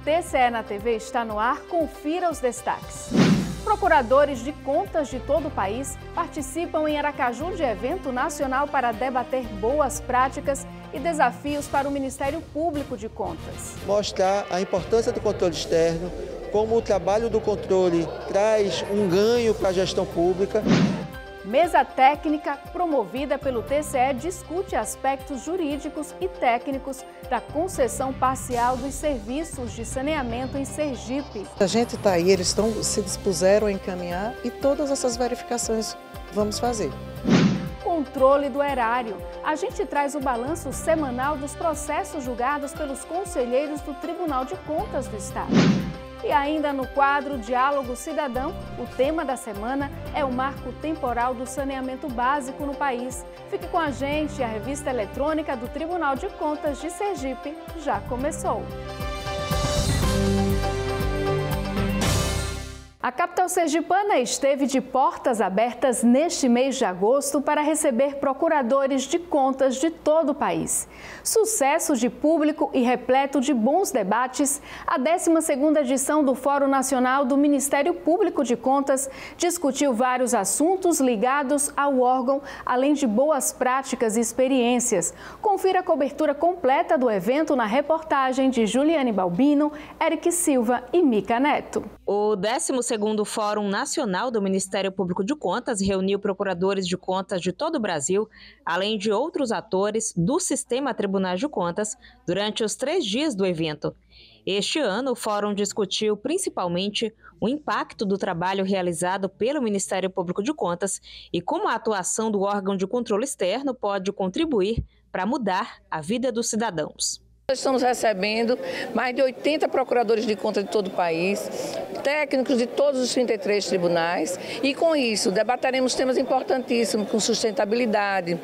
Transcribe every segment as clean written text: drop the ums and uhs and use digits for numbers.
TCE na TV está no ar, confira os destaques. Procuradores de contas de todo o país participam em Aracaju de evento nacional para debater boas práticas e desafios para o Ministério Público de Contas. Mostrar a importância do controle externo, como o trabalho do controle traz um ganho para a gestão pública. Mesa técnica promovida pelo TCE discute aspectos jurídicos e técnicos da concessão parcial dos serviços de saneamento em Sergipe. A gente está aí, eles se dispuseram a encaminhar e todas essas verificações vamos fazer. Controle do erário. A gente traz o balanço semanal dos processos julgados pelos conselheiros do Tribunal de Contas do Estado. E ainda no quadro Diálogo Cidadão, o tema da semana é o marco temporal do saneamento básico no país. Fique com a gente, a revista eletrônica do Tribunal de Contas de Sergipe já começou. A capital sergipana esteve de portas abertas neste mês de agosto para receber procuradores de contas de todo o país. Sucesso de público e repleto de bons debates, a 12ª edição do Fórum Nacional do Ministério Público de Contas discutiu vários assuntos ligados ao órgão, além de boas práticas e experiências. Confira a cobertura completa do evento na reportagem de Juliane Balbino, Eric Silva e Mica Neto. O 12º Fórum Nacional do Ministério Público de Contas reuniu procuradores de contas de todo o Brasil, além de outros atores do Sistema Tribunais de Contas, durante os 3 dias do evento. Este ano, o fórum discutiu principalmente o impacto do trabalho realizado pelo Ministério Público de Contas e como a atuação do órgão de controle externo pode contribuir para mudar a vida dos cidadãos. Nós estamos recebendo mais de 80 procuradores de contas de todo o país, técnicos de todos os 33 tribunais e com isso debateremos temas importantíssimos com sustentabilidade,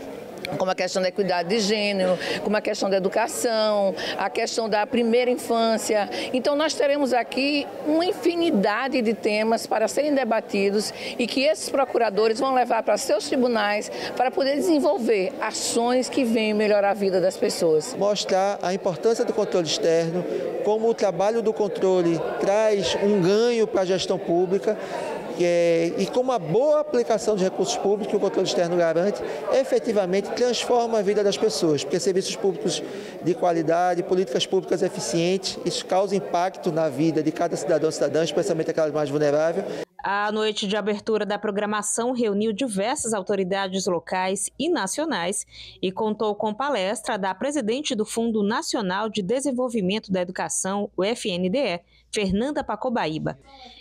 como a questão da equidade de gênero, como a questão da educação, a questão da primeira infância. Então nós teremos aqui uma infinidade de temas para serem debatidos e que esses procuradores vão levar para seus tribunais para poder desenvolver ações que venham melhorar a vida das pessoas. Mostrar a importância do controle externo, como o trabalho do controle traz um ganho para a gestão pública. E como a boa aplicação dos recursos públicos que o controle externo garante, efetivamente transforma a vida das pessoas, porque serviços públicos de qualidade, políticas públicas eficientes, isso causa impacto na vida de cada cidadão e cidadã, especialmente aquela mais vulnerável. A noite de abertura da programação reuniu diversas autoridades locais e nacionais e contou com palestra da presidente do Fundo Nacional de Desenvolvimento da Educação, o FNDE, Fernanda Pacobaíba.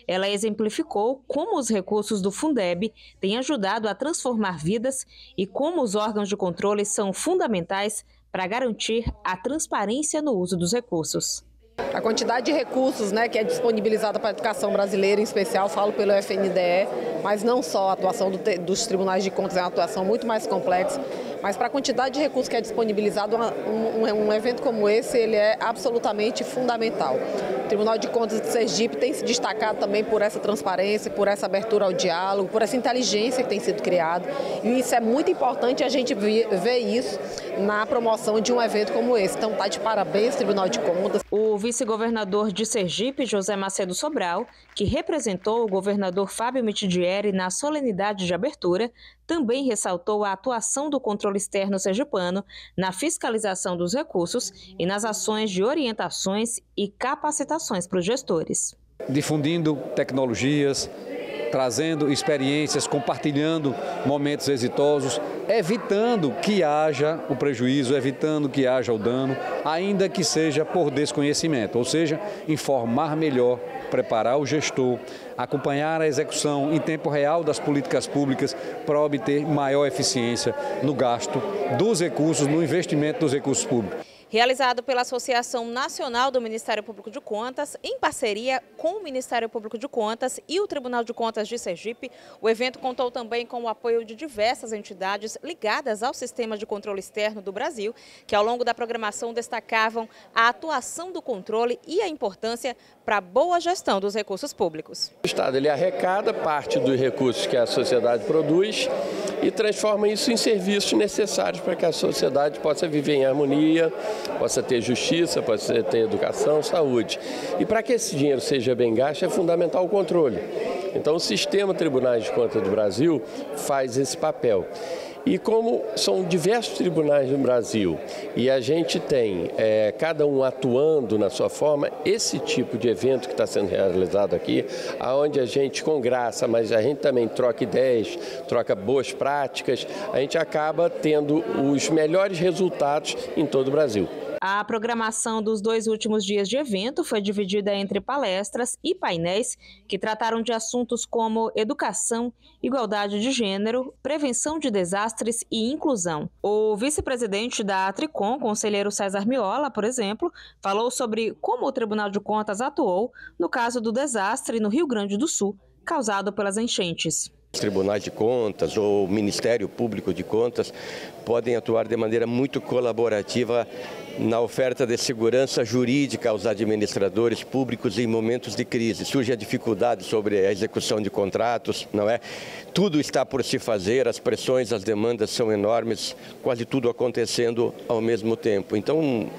Ela exemplificou como os recursos do Fundeb têm ajudado a transformar vidas e como os órgãos de controle são fundamentais para garantir a transparência no uso dos recursos. A quantidade de recursos, que é disponibilizada para a educação brasileira, em especial, falo pelo FNDE, mas não só a atuação dos tribunais de contas, é uma atuação muito mais complexa, mas para a quantidade de recursos que é disponibilizado, um evento como esse, ele é absolutamente fundamental. O Tribunal de Contas de Sergipe tem se destacado também por essa transparência, por essa abertura ao diálogo, por essa inteligência que tem sido criada, e isso é muito importante a gente ver isso na promoção de um evento como esse. Então, está de parabéns, Tribunal de Contas. O vice-governador de Sergipe, José Macedo Sobral, que representou o governador Fábio Mitidieri na solenidade de abertura, também ressaltou a atuação do controle externo sergipano na fiscalização dos recursos e nas ações de orientações e capacitações para os gestores. Difundindo tecnologias, trazendo experiências, compartilhando momentos exitosos, evitando que haja o prejuízo, evitando que haja o dano, ainda que seja por desconhecimento, ou seja, informar melhor, preparar o gestor, acompanhar a execução em tempo real das políticas públicas para obter maior eficiência no gasto dos recursos, no investimento dos recursos públicos. Realizado pela Associação Nacional do Ministério Público de Contas, em parceria com o Ministério Público de Contas e o Tribunal de Contas de Sergipe, o evento contou também com o apoio de diversas entidades ligadas ao sistema de controle externo do Brasil, que ao longo da programação destacavam a atuação do controle e a importância para a boa gestão dos recursos públicos. O Estado ele arrecada parte dos recursos que a sociedade produz e transforma isso em serviços necessários para que a sociedade possa viver em harmonia, possa ter justiça, possa ter educação, saúde. E para que esse dinheiro seja bem gasto, é fundamental o controle. Então, o Sistema Tribunais de Contas do Brasil faz esse papel. E como são diversos tribunais no Brasil e a gente tem cada um atuando na sua forma, esse tipo de evento que está sendo realizado aqui, onde a gente com graça, mas a gente também troca ideias, troca boas práticas, a gente acaba tendo os melhores resultados em todo o Brasil. A programação dos 2 últimos dias de evento foi dividida entre palestras e painéis que trataram de assuntos como educação, igualdade de gênero, prevenção de desastres e inclusão. O vice-presidente da Tricom, conselheiro César Miola, por exemplo, falou sobre como o Tribunal de Contas atuou no caso do desastre no Rio Grande do Sul, causado pelas enchentes. Os tribunais de contas ou o Ministério Público de Contas podem atuar de maneira muito colaborativa na oferta de segurança jurídica aos administradores públicos em momentos de crise. Surge a dificuldade sobre a execução de contratos, não é? Tudo está por se fazer, as pressões, as demandas são enormes, quase tudo acontecendo ao mesmo tempo. Então,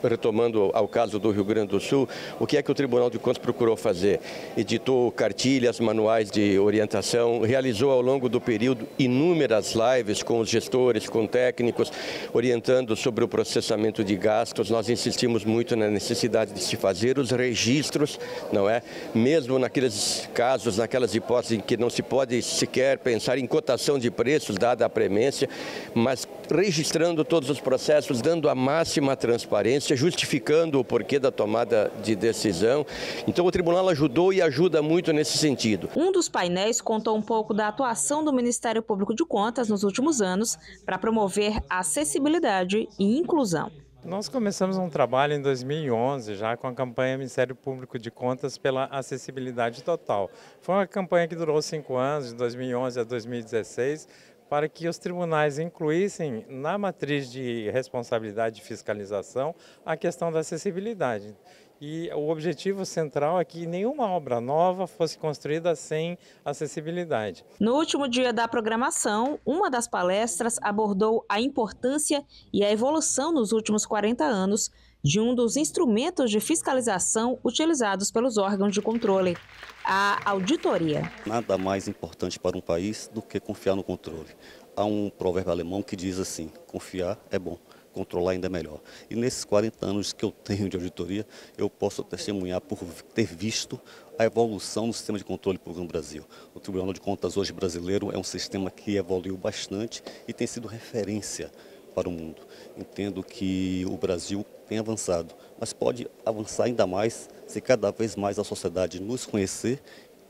retomando ao caso do Rio Grande do Sul, o que é que o Tribunal de Contas procurou fazer? Editou cartilhas, manuais de orientação, realizou ao longo do período inúmeras lives com os gestores, com técnicos, orientando sobre o processamento de gastos. Nós insistimos muito na necessidade de se fazer os registros, não é? Mesmo naqueles casos, naquelas hipóteses em que não se pode sequer pensar em cotação de preços, dada a premência, mas registrando todos os processos, dando a máxima transparência, justificando o porquê da tomada de decisão. Então o tribunal ajudou e ajuda muito nesse sentido. Um dos painéis contou um pouco da atuação do Ministério Público de Contas nos últimos anos para promover acessibilidade e inclusão. Nós começamos um trabalho em 2011, já com a campanha Ministério Público de Contas pela acessibilidade total. Foi uma campanha que durou 5 anos, de 2011 a 2016, para que os tribunais incluíssem na matriz de responsabilidade de fiscalização a questão da acessibilidade. E o objetivo central é que nenhuma obra nova fosse construída sem acessibilidade. No último dia da programação, uma das palestras abordou a importância e a evolução nos últimos 40 anos de um dos instrumentos de fiscalização utilizados pelos órgãos de controle, a auditoria. Nada mais importante para um país do que confiar no controle. Há um provérbio alemão que diz assim: confiar é bom, controlar ainda é melhor. E nesses 40 anos que eu tenho de auditoria, eu posso testemunhar por ter visto a evolução do sistema de controle público no Brasil. O Tribunal de Contas hoje brasileiro é um sistema que evoluiu bastante e tem sido referência para o mundo. Entendo que o Brasil tem avançado, mas pode avançar ainda mais se cada vez mais a sociedade nos conhecer,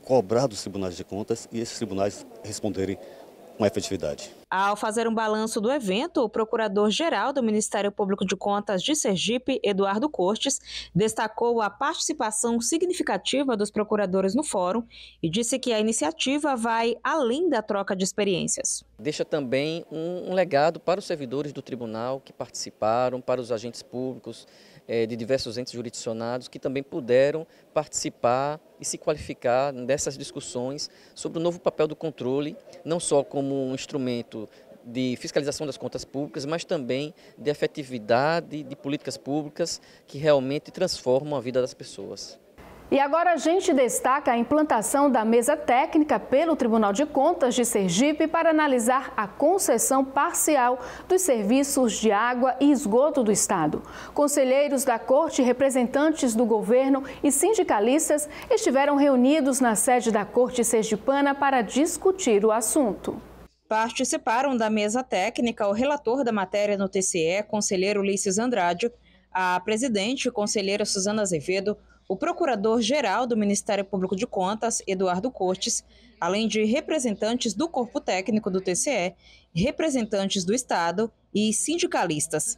cobrar dos tribunais de contas e esses tribunais responderem com efetividade. Ao fazer um balanço do evento, o procurador-geral do Ministério Público de Contas de Sergipe, Eduardo Cortes, destacou a participação significativa dos procuradores no fórum e disse que a iniciativa vai além da troca de experiências. Deixa também um legado para os servidores do tribunal que participaram, para os agentes públicos de diversos entes jurisdicionados que também puderam participar e se qualificar dessas discussões sobre o novo papel do controle, não só como um instrumento de fiscalização das contas públicas, mas também de efetividade de políticas públicas que realmente transformam a vida das pessoas. E agora a gente destaca a implantação da mesa técnica pelo Tribunal de Contas de Sergipe para analisar a concessão parcial dos serviços de água e esgoto do Estado. Conselheiros da Corte, representantes do governo e sindicalistas estiveram reunidos na sede da Corte Sergipana para discutir o assunto. Participaram da mesa técnica o relator da matéria no TCE, conselheiro Ulisses Andrade, a presidente, conselheira Suzana Azevedo, o procurador-geral do Ministério Público de Contas, Eduardo Cortes, além de representantes do corpo técnico do TCE, representantes do Estado e sindicalistas.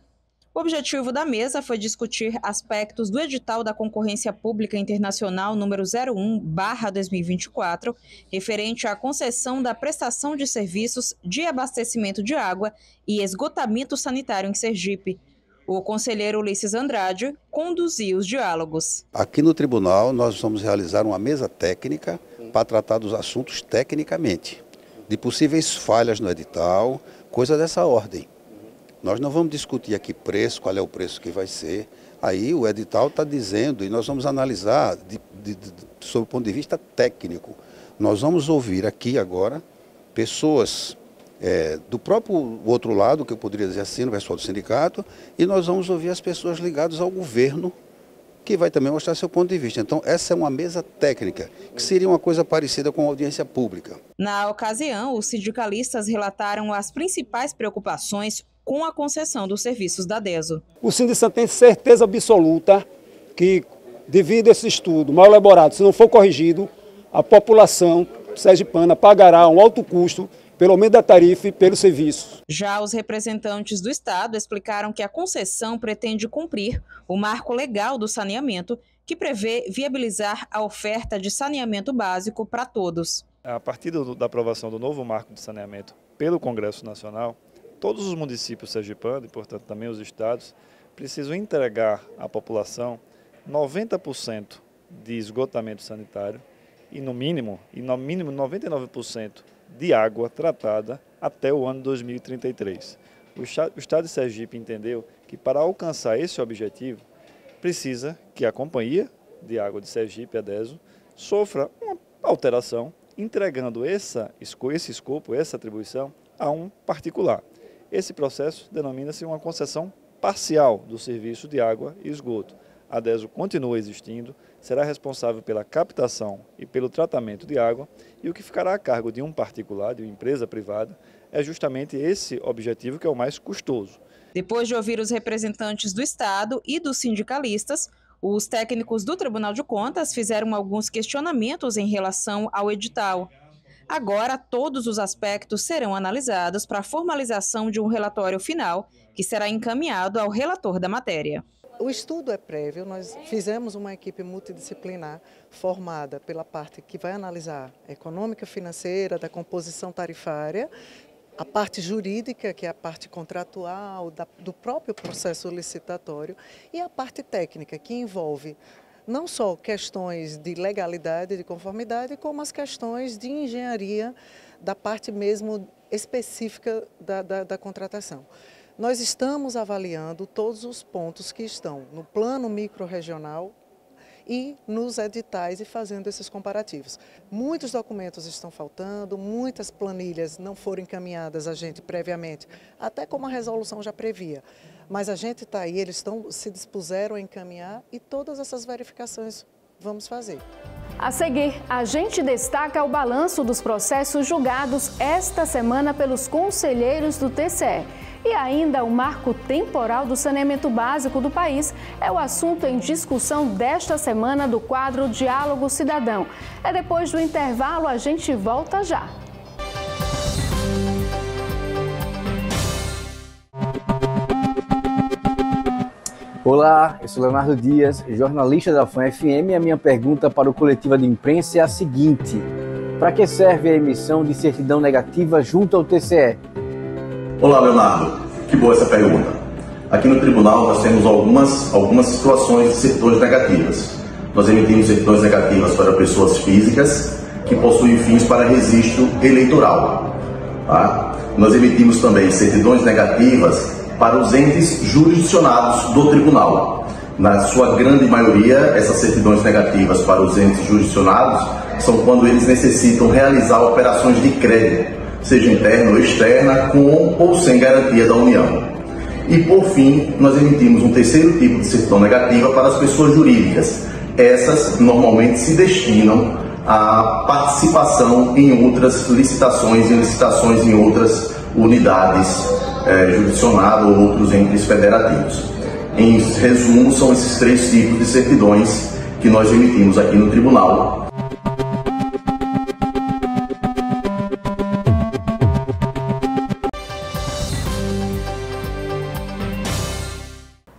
O objetivo da mesa foi discutir aspectos do edital da Concorrência Pública Internacional número 01/2024, referente à concessão da prestação de serviços de abastecimento de água e esgotamento sanitário em Sergipe. O conselheiro Ulisses Andrade conduziu os diálogos. Aqui no tribunal nós vamos realizar uma mesa técnica para tratar dos assuntos tecnicamente, de possíveis falhas no edital, coisa dessa ordem. Nós não vamos discutir aqui preço, qual é o preço que vai ser. Aí o edital está dizendo, e nós vamos analisar sob o ponto de vista técnico. Nós vamos ouvir aqui agora pessoas do próprio outro lado, que eu poderia dizer assim, no pessoal do sindicato, e nós vamos ouvir as pessoas ligadas ao governo, que vai também mostrar seu ponto de vista. Então, essa é uma mesa técnica, que seria uma coisa parecida com a audiência pública. Na ocasião, os sindicalistas relataram as principais preocupações com a concessão dos serviços da DESO. O Sindicato tem certeza absoluta que, devido a esse estudo mal elaborado, se não for corrigido, a população sergipana pagará um alto custo pelo aumento da tarifa e pelos serviços. Já os representantes do Estado explicaram que a concessão pretende cumprir o marco legal do saneamento, que prevê viabilizar a oferta de saneamento básico para todos. A partir da aprovação do novo marco de saneamento pelo Congresso Nacional, todos os municípios sergipanos, e portanto também os estados, precisam entregar à população 90% de esgotamento sanitário e no mínimo 99% de água tratada até o ano 2033. O Estado de Sergipe entendeu que para alcançar esse objetivo, precisa que a Companhia de Água de Sergipe, a DESO, sofra uma alteração, entregando esse escopo, essa atribuição a um particular. Esse processo denomina-se uma concessão parcial do serviço de água e esgoto. A DESO continua existindo, será responsável pela captação e pelo tratamento de água, e o que ficará a cargo de um particular, de uma empresa privada, é justamente esse objetivo que é o mais custoso. Depois de ouvir os representantes do Estado e dos sindicalistas, os técnicos do Tribunal de Contas fizeram alguns questionamentos em relação ao edital. Agora, todos os aspectos serão analisados para a formalização de um relatório final, que será encaminhado ao relator da matéria. O estudo é prévio, nós fizemos uma equipe multidisciplinar formada pela parte que vai analisar a econômica financeira, da composição tarifária, a parte jurídica, que é a parte contratual, do próprio processo licitatório, e a parte técnica, que envolve não só questões de legalidade, de conformidade, como as questões de engenharia da parte mesmo específica da contratação. Nós estamos avaliando todos os pontos que estão no plano microrregional e nos editais e fazendo esses comparativos. Muitos documentos estão faltando, muitas planilhas não foram encaminhadas a gente previamente, até como a resolução já previa. Mas a gente está aí, eles se dispuseram a encaminhar e todas essas verificações vamos fazer. A seguir, a gente destaca o balanço dos processos julgados esta semana pelos conselheiros do TCE. E ainda o marco temporal do saneamento básico do país é o assunto em discussão desta semana do quadro Diálogo Cidadão. É depois do intervalo, a gente volta já. Olá, eu sou Leonardo Dias, jornalista da FAN-FM, e a minha pergunta para o Coletiva de Imprensa é a seguinte: para que serve a emissão de certidão negativa junto ao TCE? Olá, Leonardo. Que boa essa pergunta. Aqui no tribunal nós temos algumas situações de certidões negativas. Nós emitimos certidões negativas para pessoas físicas que possuem fins para registro eleitoral. Tá? Nós emitimos também certidões negativas para os entes jurisdicionados do tribunal. Na sua grande maioria, essas certidões negativas para os entes jurisdicionados são quando eles necessitam realizar operações de crédito, seja interna ou externa, com ou sem garantia da União. E, por fim, nós emitimos um terceiro tipo de certidão negativa para as pessoas jurídicas. Essas normalmente se destinam à participação em outras licitações em outras unidades jurisdicionadas ou outros entes federativos. Em resumo, são esses três tipos de certidões que nós emitimos aqui no tribunal.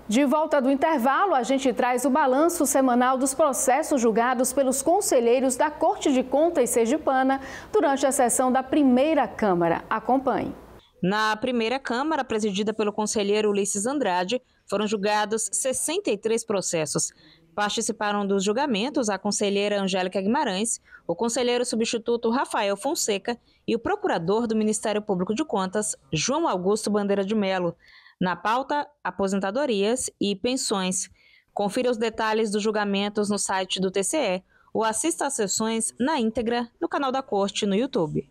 De volta do intervalo, a gente traz o balanço semanal dos processos julgados pelos conselheiros da Corte de Contas sergipana durante a sessão da primeira Câmara. Acompanhe. Na primeira Câmara, presidida pelo conselheiro Ulisses Andrade, foram julgados 63 processos. Participaram dos julgamentos a conselheira Angélica Guimarães, o conselheiro substituto Rafael Fonseca e o procurador do Ministério Público de Contas, João Augusto Bandeira de Melo. Na pauta, aposentadorias e pensões. Confira os detalhes dos julgamentos no site do TCE ou assista às sessões na íntegra no canal da Corte no YouTube.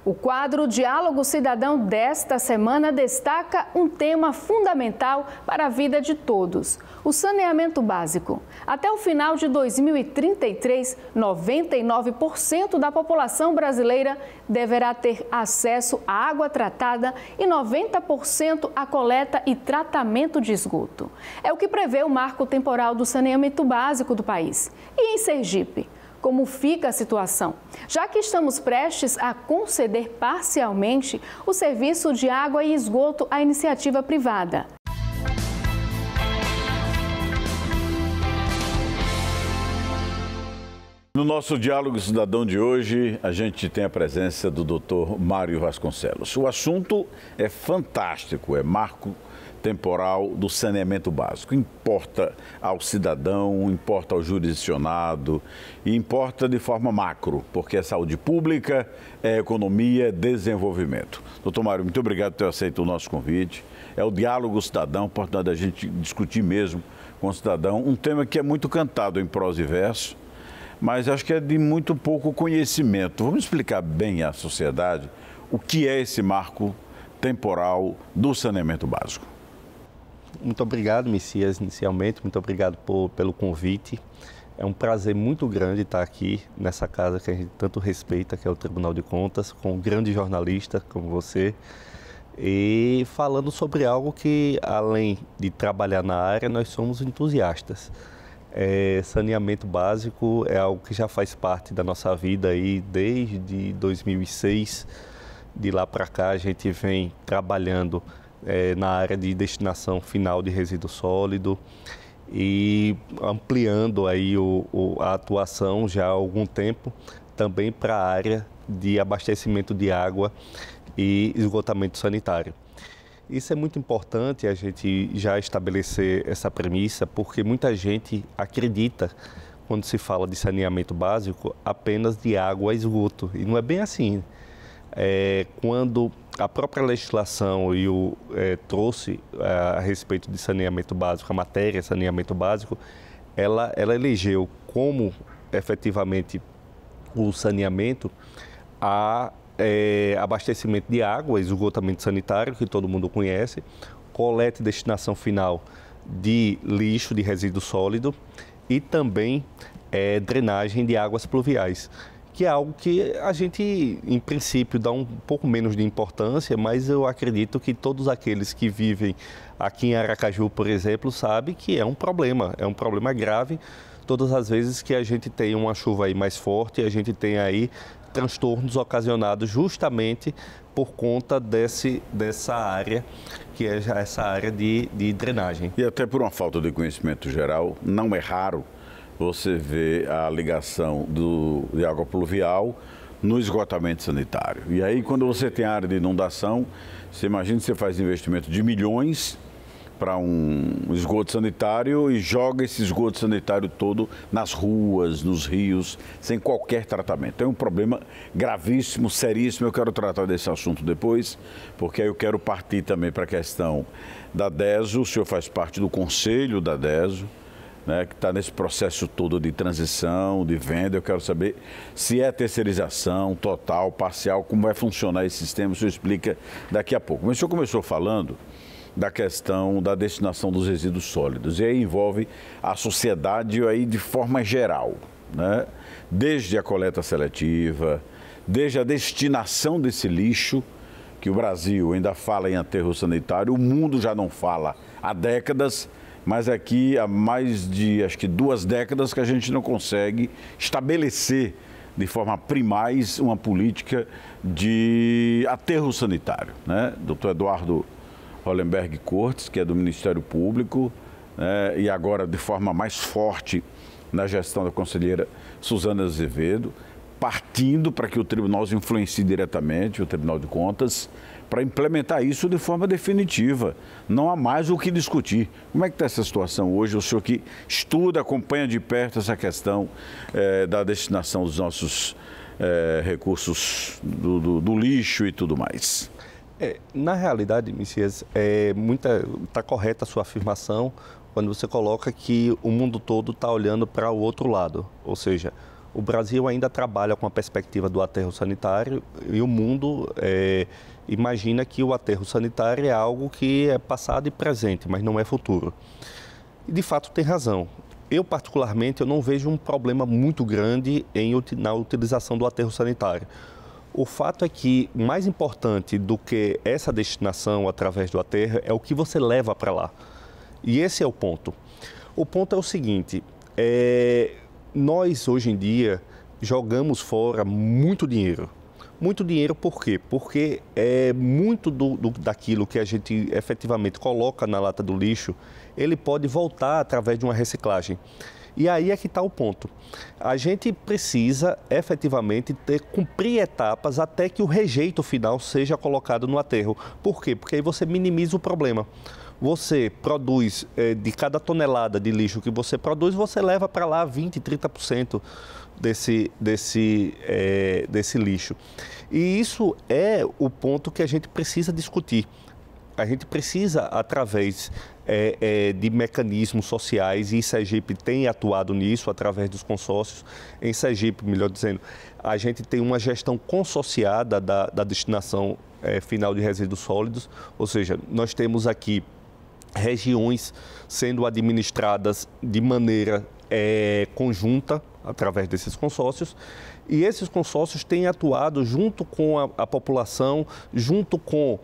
O quadro Diálogo Cidadão desta semana destaca um tema fundamental para a vida de todos: o saneamento básico. Até o final de 2033, 99% da população brasileira deverá ter acesso à água tratada e 90% à coleta e tratamento de esgoto. É o que prevê o marco temporal do saneamento básico do país. E em Sergipe? Como fica a situação? Já que estamos prestes a conceder parcialmente o serviço de água e esgoto à iniciativa privada. No nosso Diálogo Cidadão de hoje, a gente tem a presença do Dr. Mário Vasconcelos. O assunto é fantástico, é marco temporal do saneamento básico. Importa ao cidadão, importa ao jurisdicionado e importa de forma macro, porque é saúde pública, é economia, é desenvolvimento. Doutor Mário, muito obrigado por ter aceito o nosso convite. É o Diálogo Cidadão, oportunidade da gente discutir mesmo com o cidadão, um tema que é muito cantado em prosa e verso, mas acho que é de muito pouco conhecimento. Vamos explicar bem à sociedade o que é esse marco temporal do saneamento básico. Muito obrigado, Messias, inicialmente. Muito obrigado pelo convite. É um prazer muito grande estar aqui nessa casa que a gente tanto respeita, que é o Tribunal de Contas, com um grande jornalista como você, e falando sobre algo que, além de trabalhar na área, nós somos entusiastas. Saneamento básico é algo que já faz parte da nossa vida aí desde 2006. De lá para cá a gente vem trabalhando na área de destinação final de resíduo sólido e ampliando aí a atuação já há algum tempo também para a área de abastecimento de água e esgotamento sanitário. Isso é muito importante a gente já estabelecer essa premissa, porque muita gente acredita, quando se fala de saneamento básico, apenas de água e esgoto, e não é bem assim. Quando a própria legislação trouxe a respeito de saneamento básico, a matéria saneamento básico, ela elegeu como efetivamente o saneamento abastecimento de água, esgotamento sanitário, que todo mundo conhece, coleta e destinação final de lixo, de resíduo sólido e também drenagem de águas pluviais, que é algo que a gente, em princípio, dá um pouco menos de importância, mas eu acredito que todos aqueles que vivem aqui em Aracaju, por exemplo, sabem que é um problema grave. Todas as vezes que a gente tem uma chuva aí mais forte, a gente tem aí transtornos ocasionados justamente por conta dessa área, que é já essa área de drenagem. E até por uma falta de conhecimento geral, não é raro você vê a ligação de água pluvial no esgotamento sanitário. E aí, quando você tem área de inundação, você imagina que você faz investimento de milhões para um esgoto sanitário e joga esse esgoto sanitário todo nas ruas, nos rios, sem qualquer tratamento. É um problema gravíssimo, seríssimo. Eu quero tratar desse assunto depois, porque aí eu quero partir também para a questão da DESO. O senhor faz parte do conselho da DESO, né, que está nesse processo todo de transição, de venda. Eu quero saber se é terceirização, total, parcial, como vai funcionar esse sistema. O senhor explica daqui a pouco. Mas o senhor começou falando da questão da destinação dos resíduos sólidos, e aí envolve a sociedade aí de forma geral, né? Desde a coleta seletiva, desde a destinação desse lixo, que o Brasil ainda fala em aterro sanitário, o mundo já não fala há décadas, mas aqui há mais de, acho que 2 décadas que a gente não consegue estabelecer de forma primaz uma política de aterro sanitário, né? Dr. Eduardo Hollenberg Cortes, que é do Ministério Público, né, e agora de forma mais forte na gestão da conselheira Suzana Azevedo, partindo para que o tribunal os influencie diretamente, o Tribunal de Contas, para implementar isso de forma definitiva. Não há mais o que discutir. Como é que está essa situação hoje? O senhor que estuda, acompanha de perto essa questão da destinação dos nossos recursos do lixo e tudo mais. Na realidade, Messias, está correta a sua afirmação quando você coloca que o mundo todo está olhando para o outro lado. Ou seja, o Brasil ainda trabalha com a perspectiva do aterro sanitário e o mundo imagina que o aterro sanitário é algo que é passado e presente, mas não é futuro. E, de fato, tem razão. Eu, particularmente, eu não vejo um problema muito grande na utilização do aterro sanitário. O fato é que, mais importante do que essa destinação através do aterro é o que você leva para lá. E esse é o ponto. O ponto é o seguinte, nós, hoje em dia, jogamos fora muito dinheiro. Muito dinheiro por quê? Porque muito daquilo que a gente efetivamente coloca na lata do lixo, ele pode voltar através de uma reciclagem. E aí é que está o ponto. A gente precisa efetivamente cumprir etapas até que o rejeito final seja colocado no aterro. Por quê? Porque aí você minimiza o problema. Você produz, de cada tonelada de lixo que você produz, você leva para lá 20%, 30% desse lixo. E isso é o ponto que a gente precisa discutir. A gente precisa, através de mecanismos sociais, e Sergipe tem atuado nisso, através dos consórcios. Em Sergipe, melhor dizendo, a gente tem uma gestão consorciada da destinação final de resíduos sólidos, ou seja, nós temos aqui regiões sendo administradas de maneira conjunta, através desses consórcios, e esses consórcios têm atuado junto com a população, junto com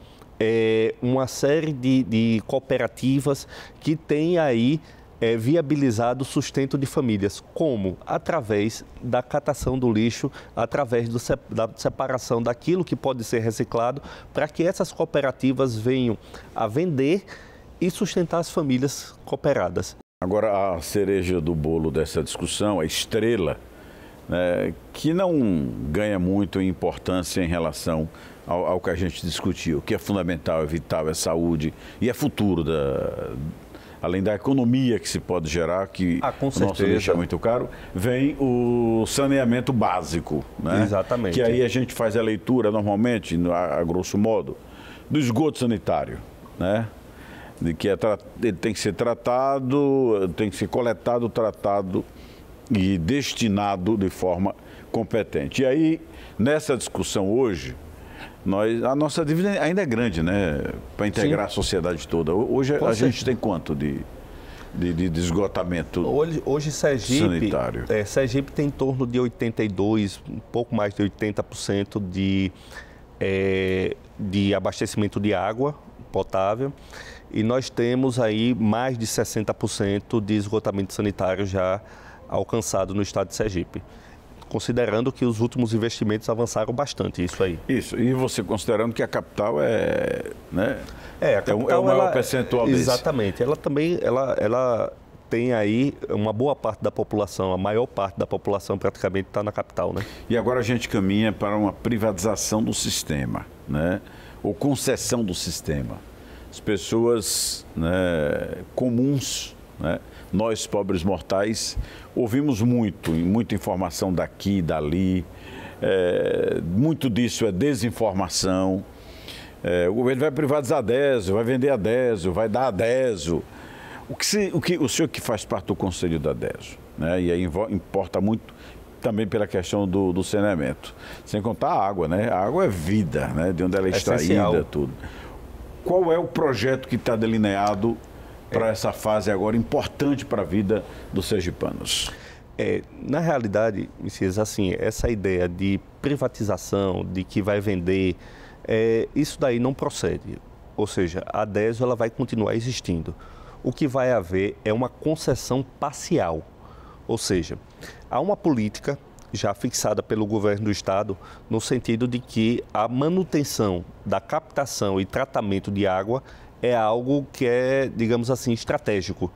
uma série de cooperativas que têm aí viabilizado o sustento de famílias. Como? Através da catação do lixo, através da separação daquilo que pode ser reciclado, para que essas cooperativas venham a vender e sustentar as famílias cooperadas. Agora, a cereja do bolo dessa discussão, a estrela, né, que não ganha muito importância em relação ao que a gente discutiu, o que é fundamental, é vital, é saúde e é futuro, além da economia que se pode gerar, que o nosso lixo é muito caro, vem o saneamento básico, né? Exatamente. Que aí a gente faz a leitura normalmente, a grosso modo, do esgoto sanitário, né? De que ele tem que ser tratado, tem que ser coletado, tratado e destinado de forma competente. E aí, nessa discussão hoje, a nossa dívida ainda é grande, né? Para integrar a sociedade toda. Hoje a gente tem quanto de esgotamento hoje Sergipe, sanitário? Sergipe tem em torno de 82%, um pouco mais de 80% de abastecimento de água potável. E nós temos aí mais de 60% de esgotamento sanitário já alcançado no estado de Sergipe, considerando que os últimos investimentos avançaram bastante, isso aí. Isso, e você considerando que a capital né? A capital, é o maior percentual desse. Exatamente, ela também tem aí uma boa parte da população, a maior parte da população praticamente está na capital, né? E agora a gente caminha para uma privatização do sistema, né? Ou concessão do sistema. As pessoas, né, comuns, né, nós pobres mortais, ouvimos muita informação daqui e dali, muito disso é desinformação. O governo vai privatizar a DESO, vai vender a DESO, vai dar a DESO. O senhor que faz parte do conselho da DESO, né, e aí importa muito também pela questão do saneamento, sem contar a água, né? A água é vida, né, de onde ela é extraída, tudo. Qual é o projeto que está delineado para essa fase agora importante para a vida dos sergipanos? Na realidade, Messias, assim, essa ideia de privatização, de que vai vender, isso daí não procede. Ou seja, a DESO ela vai continuar existindo. O que vai haver é uma concessão parcial. Ou seja, há uma política já fixada pelo governo do estado, no sentido de que a manutenção da captação e tratamento de água é algo que é, digamos assim, estratégico.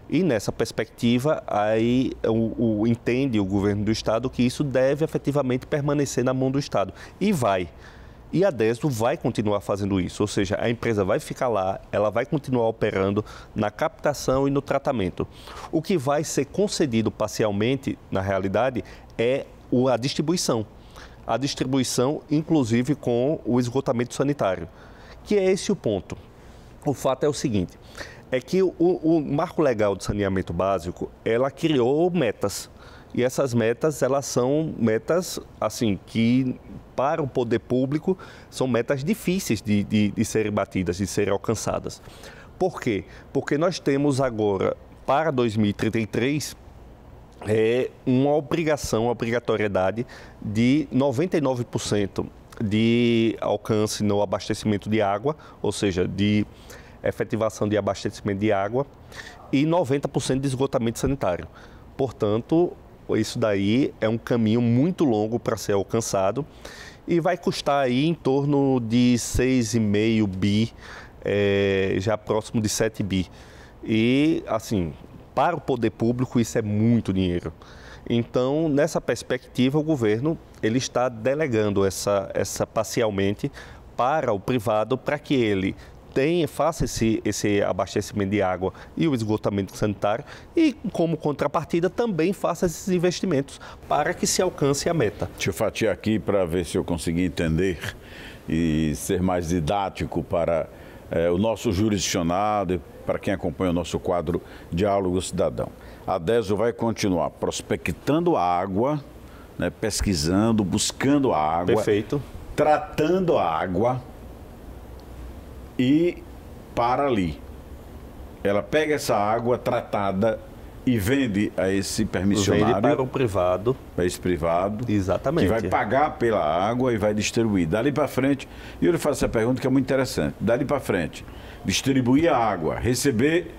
E nessa perspectiva, aí entende o governo do estado que isso deve efetivamente permanecer na mão do estado. E vai. E a DESO vai continuar fazendo isso, ou seja, a empresa vai ficar lá, ela vai continuar operando na captação e no tratamento. O que vai ser concedido parcialmente, na realidade, é a distribuição. A distribuição, inclusive, com o esgotamento sanitário, que é esse o ponto. O fato é o seguinte, é que o Marco Legal de Saneamento Básico, ela criou metas. E essas metas, elas são metas, assim, que para o poder público são metas difíceis de serem batidas, de serem alcançadas. Por quê? Porque nós temos agora, para 2033, uma obrigatoriedade de 99% de alcance no abastecimento de água, ou seja, de efetivação de abastecimento de água, e 90% de esgotamento sanitário. Portanto, isso daí é um caminho muito longo para ser alcançado e vai custar aí em torno de 6,5 bi, já próximo de 7 bi. E, assim, para o poder público isso é muito dinheiro. Então, nessa perspectiva, o governo ele está delegando essa parcialmente para o privado, para que ele faça esse abastecimento de água e o esgotamento sanitário e, como contrapartida, também faça esses investimentos para que se alcance a meta. Deixa eu fatiar aqui para ver se eu consegui entender e ser mais didático para o nosso jurisdicionado e para quem acompanha o nosso quadro Diálogo Cidadão. A DESO vai continuar prospectando a água, né, pesquisando, buscando a água, perfeito, tratando a água e para ali. Ela pega essa água tratada e vende a esse permissionário. Vende para o privado. Para esse privado. Exatamente. Que vai pagar pela água e vai distribuir. Dali para frente, e eu lhe faço essa pergunta que é muito interessante. Dali para frente, distribuir a água, receber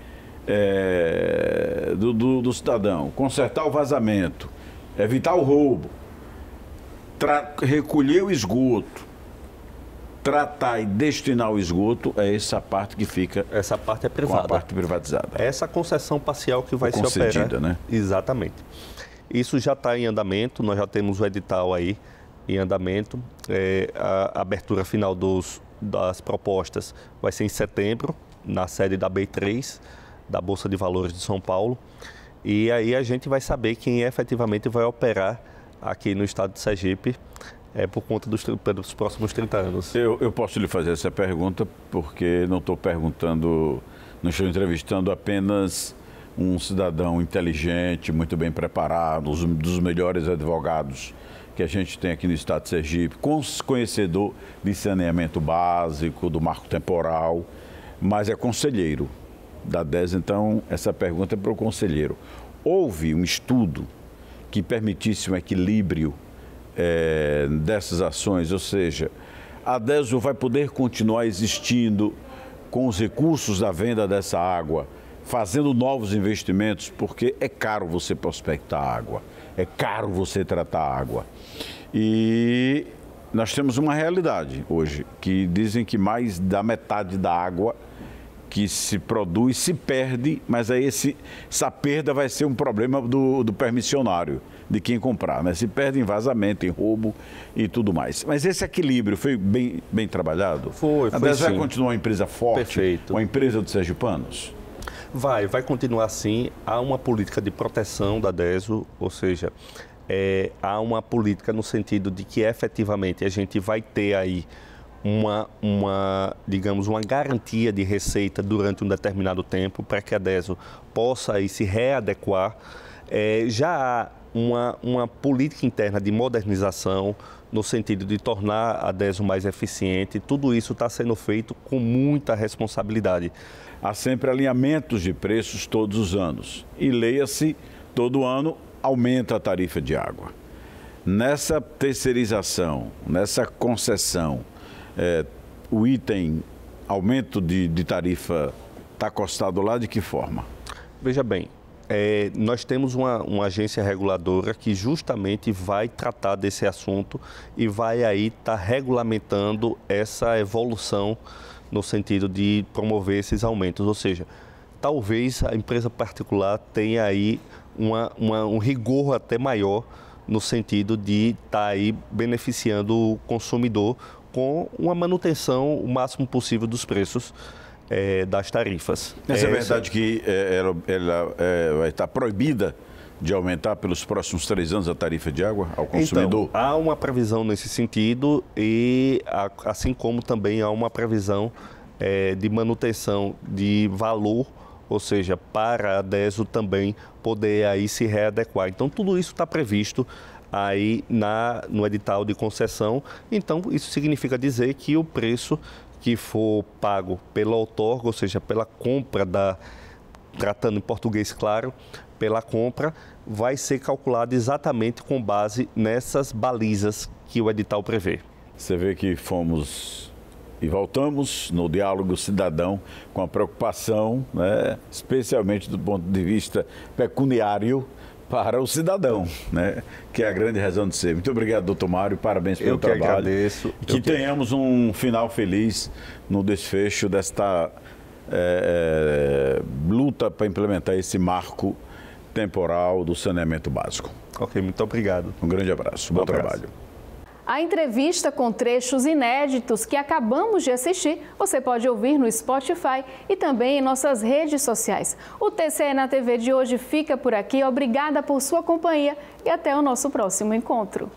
do cidadão, consertar o vazamento, evitar o roubo, recolher o esgoto, tratar e destinar o esgoto, é essa parte que fica... Essa parte é privada. Com a parte privatizada. Essa concessão parcial que vai ser operada. Né? Exatamente. Isso já está em andamento, nós já temos o edital aí em andamento. A abertura final das propostas vai ser em setembro, na sede da B3, da Bolsa de Valores de São Paulo. E aí a gente vai saber quem efetivamente vai operar aqui no estado de Sergipe, por conta dos próximos 30 anos. Eu posso lhe fazer essa pergunta porque não estou entrevistando apenas um cidadão inteligente, muito bem preparado, dos melhores advogados que a gente tem aqui no estado de Sergipe, conhecedor de saneamento básico, do marco temporal, mas é conselheiro da DES, então essa pergunta é para o conselheiro. Houve um estudo que permitisse um equilíbrio dessas ações, ou seja, a DESO vai poder continuar existindo com os recursos da venda dessa água, fazendo novos investimentos, porque é caro você prospectar água, é caro você tratar água. E nós temos uma realidade hoje, que dizem que mais da metade da água que se produz se perde, mas aí essa perda vai ser um problema do permissionário, de quem comprar, né? Se perde em vazamento, em roubo e tudo mais. Mas esse equilíbrio foi bem trabalhado? Foi a DESO vai sim. continuar uma empresa forte? Perfeito. Uma empresa dos sergipanos? Vai continuar assim. Há uma política de proteção da DESO, ou seja, há uma política no sentido de que efetivamente a gente vai ter aí digamos, uma garantia de receita durante um determinado tempo para que a DESO possa aí se readequar. Já há uma política interna de modernização no sentido de tornar a DESO mais eficiente. Tudo isso está sendo feito com muita responsabilidade. Há sempre alinhamentos de preços todos os anos e, leia-se, todo ano aumenta a tarifa de água. Nessa terceirização, nessa concessão, o item aumento de tarifa está acostado lá de que forma? Veja bem, nós temos uma agência reguladora que justamente vai tratar desse assunto e vai aí estar regulamentando essa evolução no sentido de promover esses aumentos. Ou seja, talvez a empresa particular tenha aí um rigor até maior no sentido de estar aí beneficiando o consumidor com uma manutenção o máximo possível dos preços das tarifas. Mas é verdade que ela vai estar proibida de aumentar pelos próximos 3 anos a tarifa de água ao consumidor? Então, há uma previsão nesse sentido e assim como também há uma previsão de manutenção de valor, ou seja, para a DESO também poder aí se readequar. Então, tudo isso está previsto aí no edital de concessão. Então, isso significa dizer que o preço que for pago pela outorga, ou seja, pela compra tratando em português claro, pela compra, vai ser calculado exatamente com base nessas balizas que o edital prevê. Você vê que fomos e voltamos no diálogo cidadão com a preocupação, né, especialmente do ponto de vista pecuniário, para o cidadão, né? Que é a grande razão de ser. Muito obrigado, doutor Mário, parabéns pelo trabalho. Eu agradeço. Que tenhamos um final feliz no desfecho desta luta para implementar esse marco temporal do saneamento básico. Ok, muito obrigado. Um grande abraço, bom trabalho. A entrevista com trechos inéditos que acabamos de assistir, você pode ouvir no Spotify e também em nossas redes sociais. O TCE na TV de hoje fica por aqui. Obrigada por sua companhia e até o nosso próximo encontro.